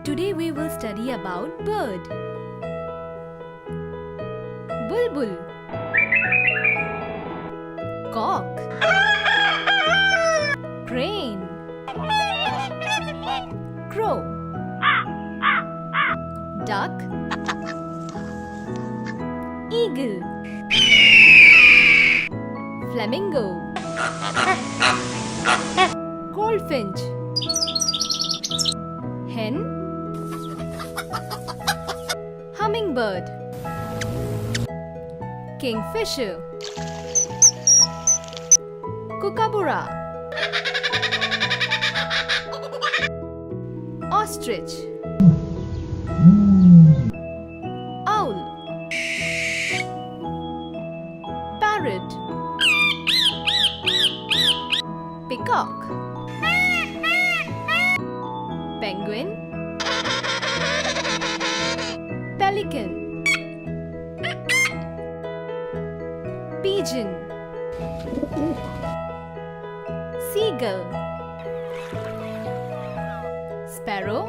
Today we will study about bird. Bulbul, cock, crane, crow, duck, eagle, flamingo, goldfinch, hen, hummingbird, kingfisher, kookaburra, ostrich, owl, parrot, peacock, penguin, pelican, pigeon, seagull, sparrow,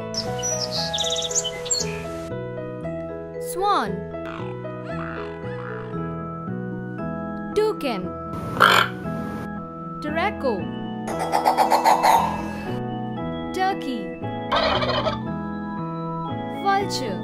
swan, toucan, taraco, turkey, vulture,